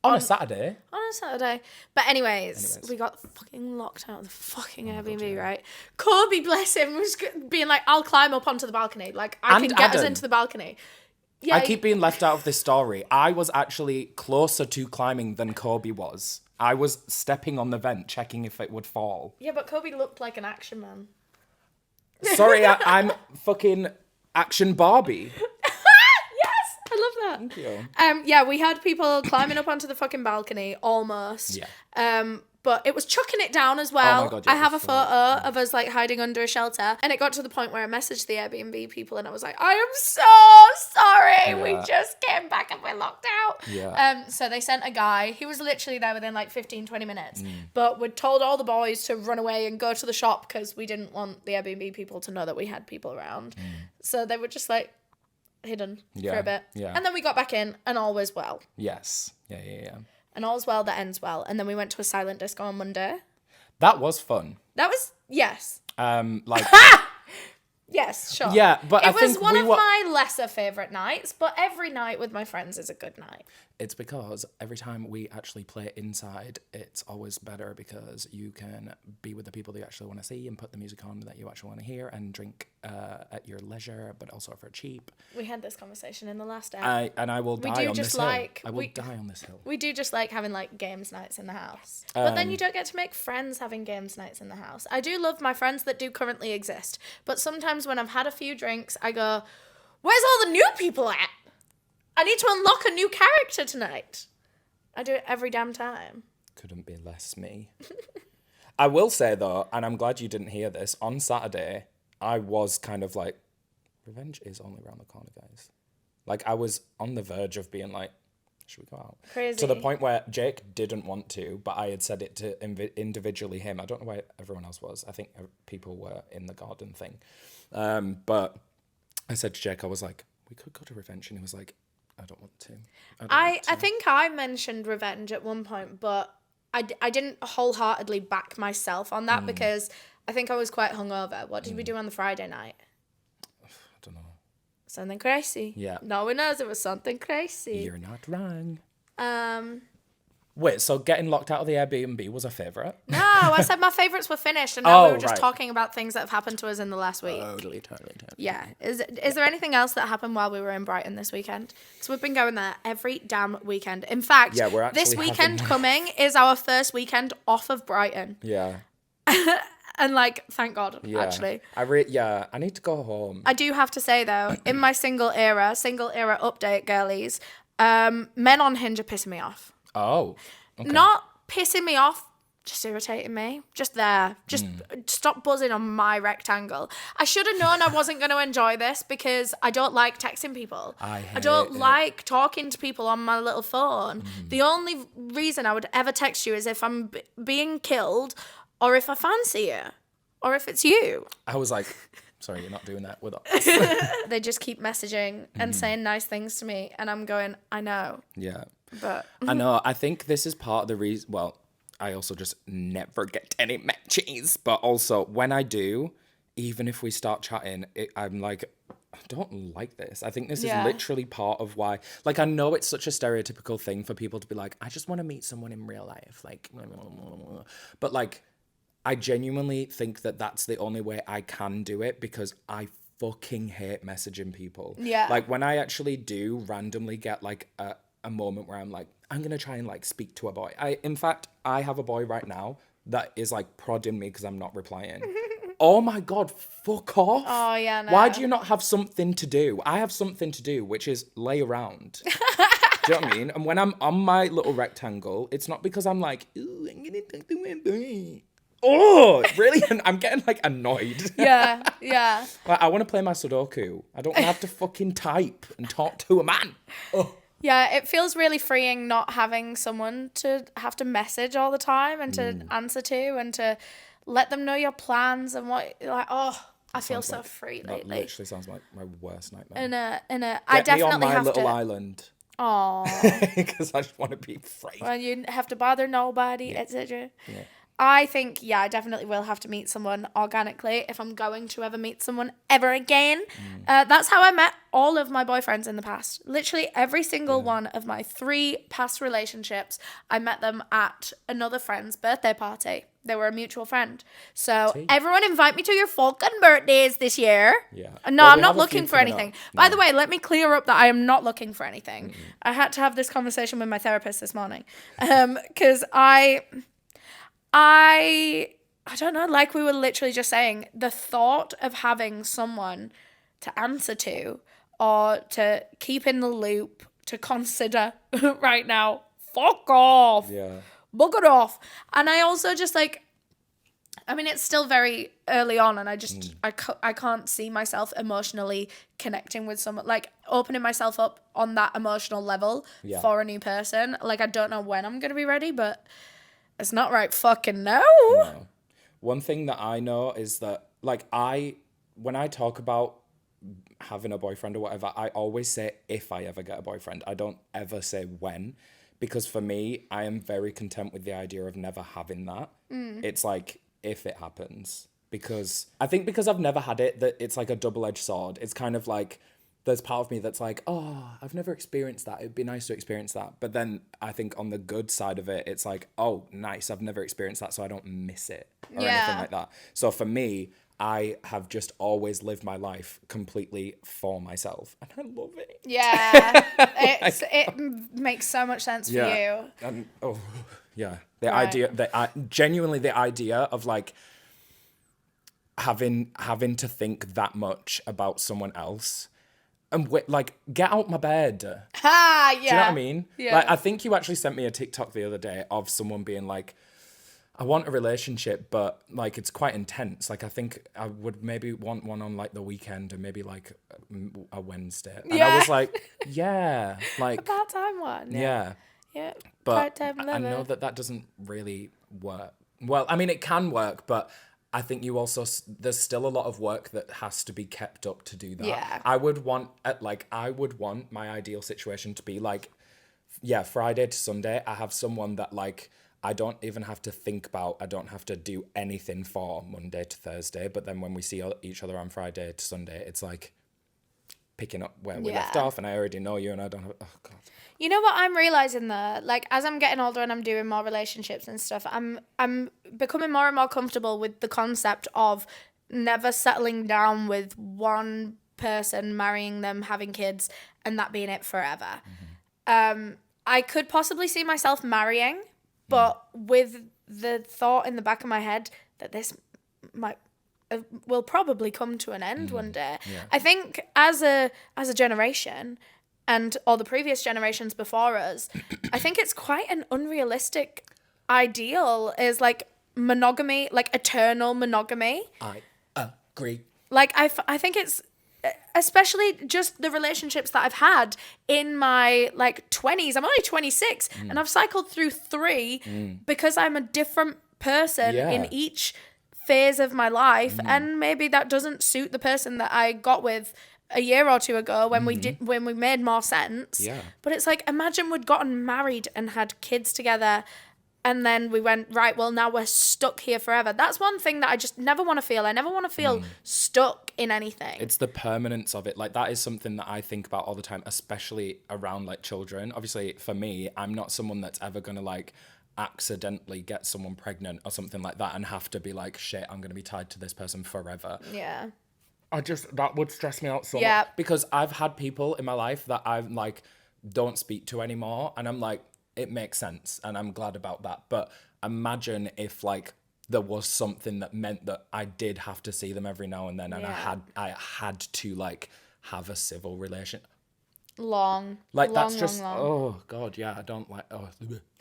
On a Saturday. on a Saturday. But anyways, we got fucking locked out of the fucking Airbnb, right? Kobe, bless him, was being like, I'll climb up onto the balcony. Like, I And can get us Adam. into the balcony. Yeah, I keep being left out of this story. I was actually closer to climbing than Kobe was. I was stepping on the vent, checking if it would fall. yeah, but Kobe looked like an action man. Sorry, I'm fucking Action Barbie. Yes, I love that. Thank you. Yeah, we had people climbing up onto the fucking balcony, almost. Yeah. But it was chucking it down as well. Oh my God, yeah, I have a it was photo of us like hiding under a shelter, and it got to the point where I messaged the Airbnb people, and I was like, "I am so sorry. We Yeah. just came back and we're locked out." Yeah. So they sent a guy. He was literally there within like 15, 20 minutes. But we'd told all the boys to run away and go to the shop because we didn't want the Airbnb people to know that we had people around. So they were just like hidden for Yeah, a bit. yeah. And then we got back in, and all was well. Yes. Yeah. And all's well that ends well. And then we went to a silent disco on Monday. That was fun. That was, yes. Like, Yes, sure. yeah, but it I was think one we of were... my lesser favourite nights, but every night with my friends is a good night. It's because every time we actually play inside, it's always better because you can be with the people that you actually want to see and put the music on that you actually want to hear and drink at your leisure, but also for cheap. We had this conversation in the last day. I will die on this hill. I will die on this hill. We do just like having like games nights in the house. But then you don't get to make friends having games nights in the house. I do love my friends that do currently exist. But sometimes when I've had a few drinks, I go, where's all the new people at? I need to unlock a new character tonight. I do it every damn time. Couldn't be less me. I will say though, and I'm glad you didn't hear this, on Saturday, I was kind of like, revenge is only around the corner, guys. Like, I was on the verge of being like, should we go out? Crazy. To the point where Jake didn't want to, but I had said it to individually him. I don't know where everyone else was. I think people were in the garden thing. But I said to Jake, I was like, we could go to revenge. And he was like, I don't want to. I think I mentioned revenge at one point, but I didn't wholeheartedly back myself on that because I think I was quite hungover. What did we do on the Friday night? I don't know. Something crazy. Yeah. No one knows it was something crazy. You're not wrong. Wait, so getting locked out of the Airbnb was a favourite? No, I said my favourites were finished, and now we were just right. talking about things that have happened to us in the last week. Totally. Yeah. Is there anything else that happened while we were in Brighton this weekend? Because we've been going there every damn weekend. In fact, Yeah, we're actually this weekend having- coming is our first weekend off of Brighton. Yeah. And like, thank God, Yeah. actually. I need to go home. I do have to say though, in my single era update, girlies, men on Hinge are pissing me off. Oh. Okay. Not pissing me off, just irritating me. Just there. Just stop buzzing on my rectangle. I should have known I wasn't going to enjoy this because I don't like texting people. I don't hate it. like talking to people on my little phone. The only reason I would ever text you is if I'm being killed or if I fancy you or if it's you. I was like, sorry, you're not doing that with us. They just keep messaging and saying nice things to me and I'm going, I know. Yeah. But I know. I think this is part of the reason. Well, I also just never get any matches. But also, when I do, even if we start chatting, I'm like, I don't like this. I think this is literally part of why. Like, I know it's such a stereotypical thing for people to be like, I just want to meet someone in real life. Like, but like, I genuinely think that that's the only way I can do it because I fucking hate messaging people. Yeah. Like when I actually do randomly get like a moment where I'm like, I'm gonna try and like speak to a boy. In fact, I have a boy right now that is like prodding me because I'm not replying. Oh my God, fuck off. Oh, yeah, no. Why do you not have something to do? I have something to do, which is lay around. Do you know what I mean? And when I'm on my little rectangle, it's not because I'm like, ooh, I'm gonna talk to my boy. Oh, really? And I'm getting like annoyed. Yeah, yeah. Like, I want to play my Sudoku. I don't want to have to fucking type and talk to a man. Oh. Yeah, it feels really freeing not having someone to have to message all the time and to answer to and to let them know your plans and what, like, oh, I feel so free lately. That literally sounds like my worst nightmare. I definitely me on my have little to. island. Oh. Because I just want to be free. Well, you have to bother nobody, etc. Yeah. I think, yeah, I definitely will have to meet someone organically if I'm going to ever meet someone ever again. That's how I met all of my boyfriends in the past. Literally every single one of my 3 past relationships, I met them at another friend's birthday party. They were a mutual friend. So everyone invite me to your fucking birthdays this year. Yeah. No, Well, I'm not looking for anything. No. By the way, let me clear up that I am not looking for anything. I had to have this conversation with my therapist this morning. Because I don't know, like we were literally just saying, the thought of having someone to answer to or to keep in the loop, to consider right now, fuck off. Yeah. Bug it off. And I also just like, I mean, it's still very early on and I just, I can't see myself emotionally connecting with someone, like opening myself up on that emotional level for a new person. Like, I don't know when I'm going to be ready, but it's not right fucking now. No. One thing that I know is that, like, when I talk about having a boyfriend or whatever, I always say if I ever get a boyfriend. I don't ever say when, because for me, I am very content with the idea of never having that. It's like, if it happens. Because I think because I've never had it, that it's like a double-edged sword. It's kind of like, there's part of me that's like, oh, I've never experienced that. It'd be nice to experience that. But then I think on the good side of it, it's like, oh, nice. I've never experienced that, so I don't miss it or anything like that. So for me, I have just always lived my life completely for myself. And I love it. Yeah. It makes so much sense for you. And, the idea, genuinely the idea of like having to think that much about someone else. And like, get out my bed. Ha, yeah. Do you know what I mean? Yeah. Like, I think you actually sent me a TikTok the other day of someone being like, I want a relationship, but like, it's quite intense. Like, I think I would maybe want one on like the weekend and maybe like a Wednesday. And I was like, yeah, like a part-time one. Yeah. Yeah. But Part-time I know lover. that doesn't really work. Well, I mean, it can work, but I think you also, there's still a lot of work that has to be kept up to do that. Yeah. I would want my ideal situation to be like, Friday to Sunday, I have someone that like, I don't even have to think about, I don't have to do anything for Monday to Thursday. But then when we see each other on Friday to Sunday, it's like picking up where we left off, and I already know you and I don't have, oh God. You know what I'm realizing though? Like, as I'm getting older and I'm doing more relationships and stuff, I'm becoming more and more comfortable with the concept of never settling down with one person, marrying them, having kids, and that being it forever. I could possibly see myself marrying, but with the thought in the back of my head that this might will probably come to an end one day. Yeah. I think as a generation, and all the previous generations before us, I think it's quite an unrealistic ideal, is like monogamy, like eternal monogamy. I agree. Like, I think it's, especially just the relationships that I've had in my like 20s. I'm only 26 and I've cycled through 3 because I'm a different person in each phase of my life. And maybe that doesn't suit the person that I got with a year or 2 ago when we made more sense. Yeah. But it's like, imagine we'd gotten married and had kids together, and then we went, right, well, now we're stuck here forever. That's one thing that I just never want to feel. I never want to feel stuck in anything. It's the permanence of it. Like, that is something that I think about all the time, especially around like children. Obviously, for me, I'm not someone that's ever going to like accidentally get someone pregnant or something like that and have to be like, shit, I'm going to be tied to this person forever. Yeah. That would stress me out so Yeah. much. Because I've had people in my life that I've like, don't speak to anymore. And I'm like, it makes sense. And I'm glad about that. But imagine if like there was something that meant that I did have to see them every now and then. And Yeah. I had to like have a civil relation. Long. Like long, that's just, long. oh God, yeah, I don't like, oh.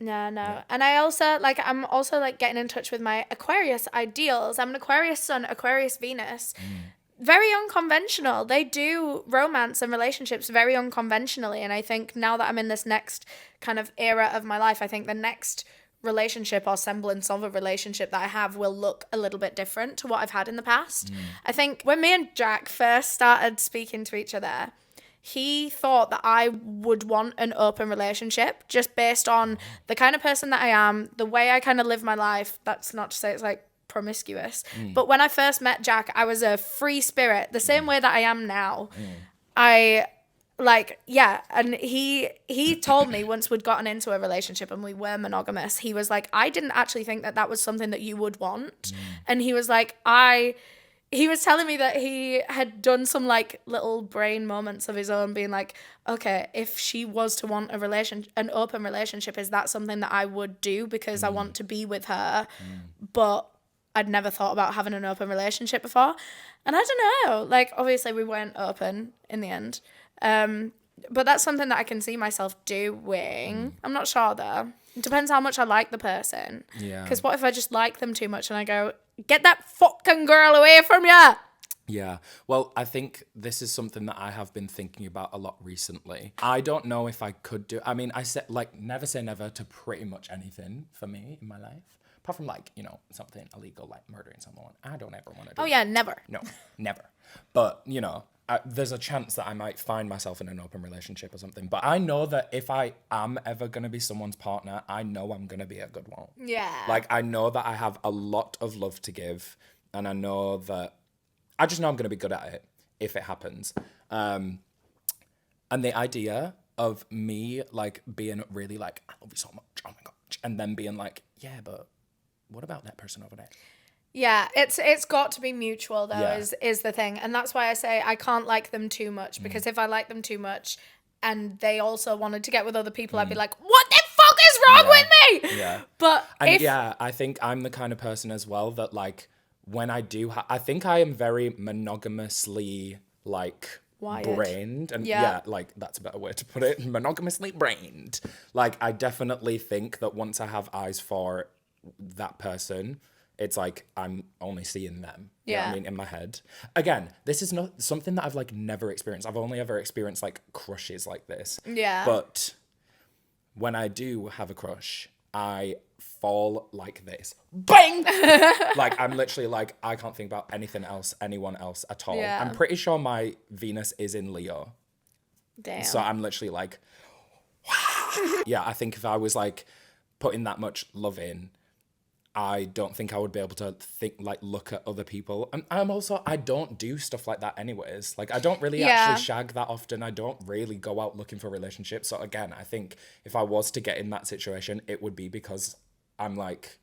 No. Yeah. And I'm also like getting in touch with my Aquarius ideals. I'm an Aquarius Sun, Aquarius Venus. Very unconventional. They do romance and relationships very unconventionally. And I think now that I'm in this next kind of era of my life, I think the next relationship or semblance of a relationship that I have will look a little bit different to what I've had in the past. I think when me and Jack first started speaking to each other, he thought that I would want an open relationship just based on the kind of person that I am, the way I kind of live my life. That's not to say it's like promiscuous. But when I first met Jack, I was a free spirit, the same way that I am now. I like, yeah. And he told me once we'd gotten into a relationship and we were monogamous, he was like, I didn't actually think that was something that you would want. And he was like, he was telling me that he had done some like little brain moments of his own being like, okay, if she was to want an open relationship, is that something that I would do because I want to be with her? But I'd never thought about having an open relationship before. And I don't know, like obviously we weren't open in the end. But that's something that I can see myself doing. I'm not sure though. It depends how much I like the person. Yeah. Because what if I just like them too much and I go, get that fucking girl away from you? Yeah. Well, I think this is something that I have been thinking about a lot recently. I don't know if I could do, I mean, I said like never say never to pretty much anything for me in my life. Apart from like, you know, something illegal like murdering someone. I don't ever want to do Oh yeah, never. No, never. But, you know, there's a chance that I might find myself in an open relationship or something. But I know that if I am ever going to be someone's partner, I know I'm going to be a good one. Yeah. Like, I know that I have a lot of love to give. And I know that, I just know I'm going to be good at it if it happens. And the idea of me, like, being really like, I love you so much, oh my gosh. And then being like, yeah, but what about that person over there? Yeah, it's got to be mutual though, Yeah. is the thing. And that's why I say I can't like them too much, because if I like them too much and they also wanted to get with other people, I'd be like, what the fuck is wrong with me? Yeah. But And yeah, I think I'm the kind of person as well that like when I do, I think I am very monogamously like Wired. brained. And Yeah. yeah, like that's a better way to put it. Monogamously brained. Like I definitely think that once I have eyes for that person, it's like I'm only seeing them. You know what Yeah. I mean, in my head. Again, this is not something that I've like never experienced. I've only ever experienced like crushes like this. Yeah. But when I do have a crush, I fall like this. Bang! Like I'm literally like, I can't think about anyone else at all. Yeah. I'm pretty sure my Venus is in Leo. Damn. So I'm literally like, yeah, I think if I was like putting that much love in, I don't think I would be able to look at other people. And I don't do stuff like that anyways. Like I don't really actually shag that often. I don't really go out looking for relationships. So again, I think if I was to get in that situation, it would be because I'm like,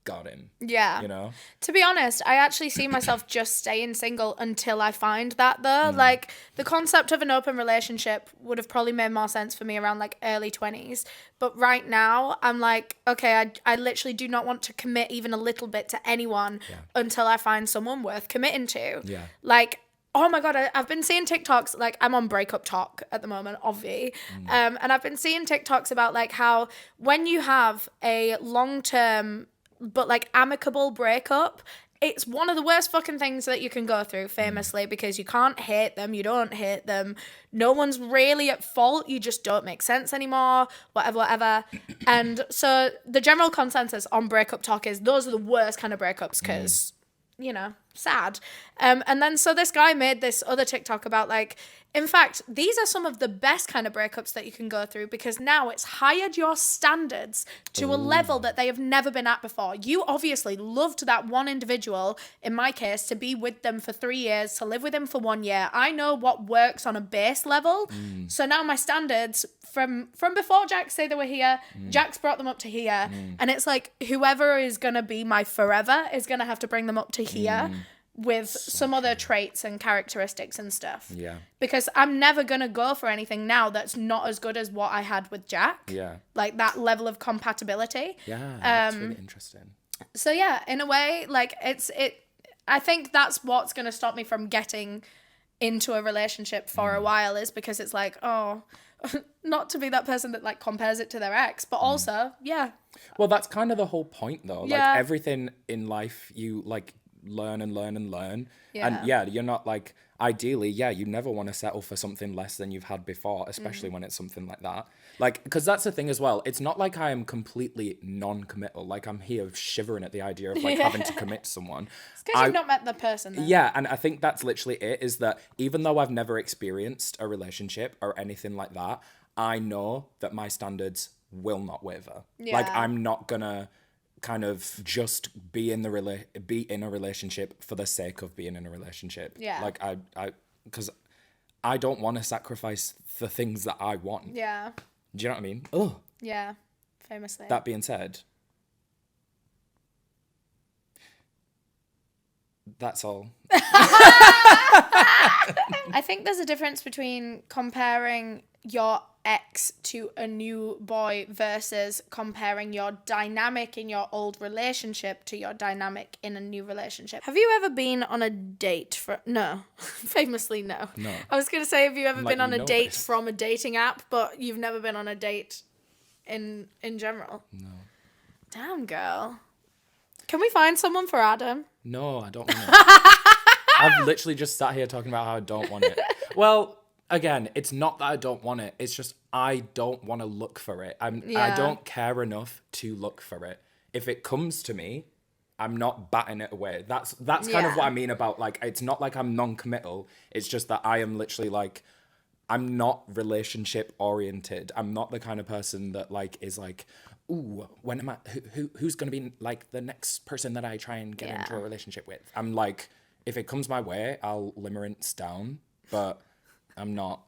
got him. Yeah. You know? To be honest, I actually see myself just staying single until I find that though. Like the concept of an open relationship would have probably made more sense for me around like early 20s. But right now I'm like, okay, I literally do not want to commit even a little bit to anyone until I find someone worth committing to. Yeah. Like, oh my God, I've been seeing TikToks, like I'm on Breakup Talk at the moment, obvi. And I've been seeing TikToks about like how when you have a long-term but like amicable breakup, it's one of the worst fucking things that you can go through, famously, because you can't hate them, you don't hate them, no one's really at fault, you just don't make sense anymore, whatever. And so the general consensus on Breakup Talk is those are the worst kind of breakups because, you know, sad. And then so this guy made this other TikTok about like, in fact, these are some of the best kind of breakups that you can go through because now it's hired your standards to a level that they have never been at before. You obviously loved that one individual, in my case, to be with them for 3 years, to live with him for 1 year. I know what works on a base level. So now my standards from before Jack say they were here, Jack's brought them up to here. And it's like whoever is going to be my forever is going to have to bring them up to here. with some other traits and characteristics and stuff. Yeah. Because I'm never going to go for anything now that's not as good as what I had with Jack. Yeah. Like that level of compatibility. Yeah, that's really interesting. So yeah, in a way, like I think that's what's going to stop me from getting into a relationship for a while, is because it's like, oh, not to be that person that like compares it to their ex, but also, yeah. Well, that's kind of the whole point though. Yeah. Like everything in life, you like learn and learn and learn. Yeah. And yeah, you're not like, ideally, yeah, you never want to settle for something less than you've had before, especially when it's something like that. Like, because that's the thing as well. It's not like I am completely non-committal. Like, I'm here shivering at the idea of like having to commit to someone. It's because you've not met the person then. Yeah, and I think that's literally it, is that even though I've never experienced a relationship or anything like that, I know that my standards will not waver. Yeah. Like, I'm not gonna kind of just be in a relationship for the sake of being in a relationship. Yeah. Like because I don't want to sacrifice the things that I want. Yeah. Do you know what I mean? Oh. Yeah. Famously. That being said, that's all. I think there's a difference between comparing your ex to a new boy versus comparing your dynamic in your old relationship to your dynamic in a new relationship. Have you ever been on a date no. Famously, no. No. I was going to say, have you ever Like, been on you a know date this. from a dating app, but you've never been on a date in general? No. Damn, girl. Can we find someone for Adam? No, I don't want it. I've literally just sat here talking about how I don't want it. Well, again, it's not that I don't want it. It's just I don't want to look for it. I don't care enough to look for it. If it comes to me, I'm not batting it away. That's kind of what I mean about, like, it's not like I'm non-committal. It's just that I am literally like, I'm not relationship oriented. I'm not the kind of person that like is like, ooh, when am I? Who's gonna be like the next person that I try and get into a relationship with? I'm like, if it comes my way, I'll limerence down, but I'm not.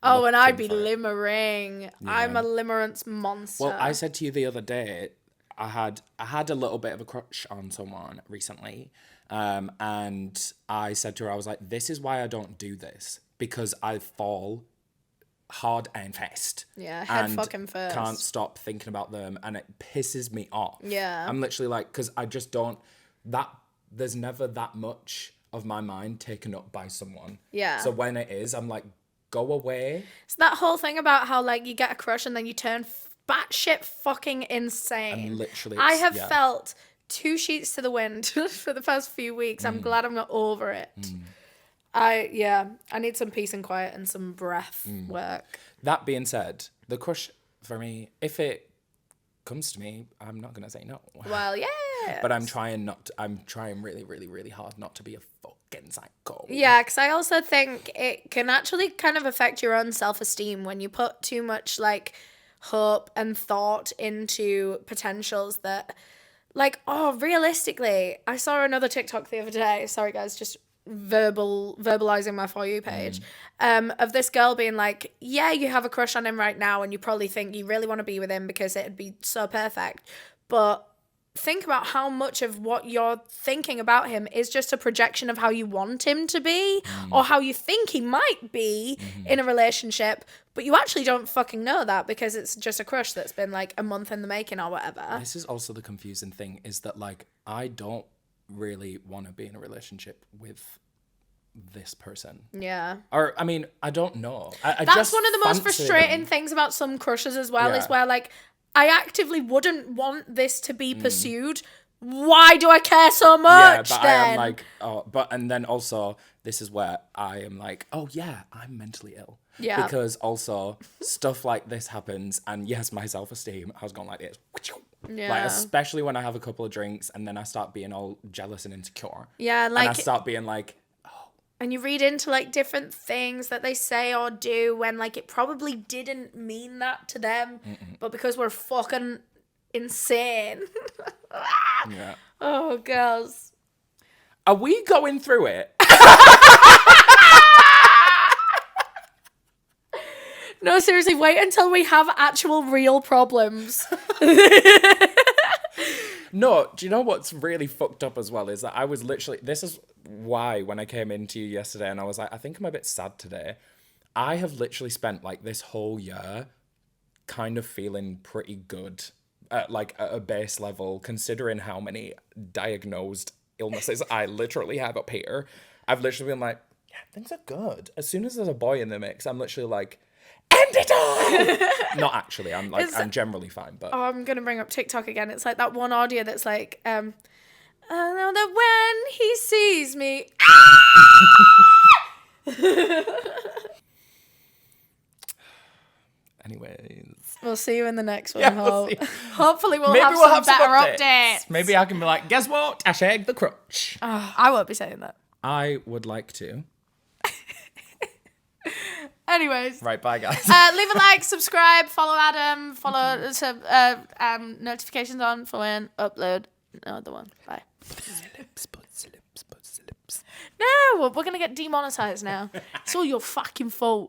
Oh, and I'd be looking for it. limmering. Yeah. I'm a limerence monster. Well, I said to you the other day, I had a little bit of a crush on someone recently, and I said to her, I was like, this is why I don't do this, because I fall hard and fast. Yeah, head and fucking first. Can't stop thinking about them, and it pisses me off. Yeah. I'm literally like, because I just don't, there's never that much of my mind taken up by someone. Yeah. So when it is, I'm like, go away. It's that whole thing about how like you get a crush and then you turn batshit fucking insane. And literally, I have felt two sheets to the wind for the past few weeks. I'm glad I'm not over it. I need some peace and quiet and some breath work. That being said, the crush for me, if it comes to me, I'm not gonna say no. Well, yeah. But I'm trying really, really, really hard not to be a fucking psycho. Yeah, because I also think it can actually kind of affect your own self-esteem when you put too much like hope and thought into potentials that, like, oh, realistically, I saw another TikTok the other day. Sorry, guys, just verbalizing my For You page, of this girl being like, yeah, you have a crush on him right now and you probably think you really want to be with him because it'd be so perfect, but think about how much of what you're thinking about him is just a projection of how you want him to be or how you think he might be in a relationship, but you actually don't fucking know that because it's just a crush that's been like a month in the making or whatever. This is also the confusing thing, is that like, I don't really want to be in a relationship with this person. Yeah. Or, I mean, I don't know. That's just one of the most fancy frustrating them. things about some crushes as well, Yeah. is where like, I actively wouldn't want this to be pursued. Why do I care so much but then? I am like, and then also, this is where I am like, oh yeah, I'm mentally ill. Yeah. Because also, stuff like this happens, and yes, my self-esteem, I was going like this. Yeah. Like, especially when I have a couple of drinks, and then I start being all jealous and insecure. Yeah, like... And I start being like... And you read into, like, different things that they say or do when, like, it probably didn't mean that to them. But because we're fucking insane. Yeah. Oh, girls. Are we going through it? No, seriously, wait until we have actual real problems. No, do you know what's really fucked up as well is that I was literally, this is why when I came into you yesterday and I was like, I think I'm a bit sad today. I have literally spent like this whole year kind of feeling pretty good at like at a base level, considering how many diagnosed illnesses I literally have up here. I've literally been like, yeah, things are good. As soon as there's a boy in the mix, I'm literally like, end it all. Not actually. I'm like, I'm generally fine, but I'm gonna bring up TikTok again. It's like that one audio that's like, I know that when he sees me. anyways. We'll see you in the next one. Yeah, we'll see. Hopefully we'll Maybe have we'll some have some better updates. updates. Maybe I can be like, guess what? Hashtag the crutch. Oh, I won't be saying that. I would like to. Anyways. Right, bye guys. Leave a like, subscribe, follow Adam, follow notifications on for when upload another one. Bye. No, we're going to get demonetized now. It's all your fucking fault.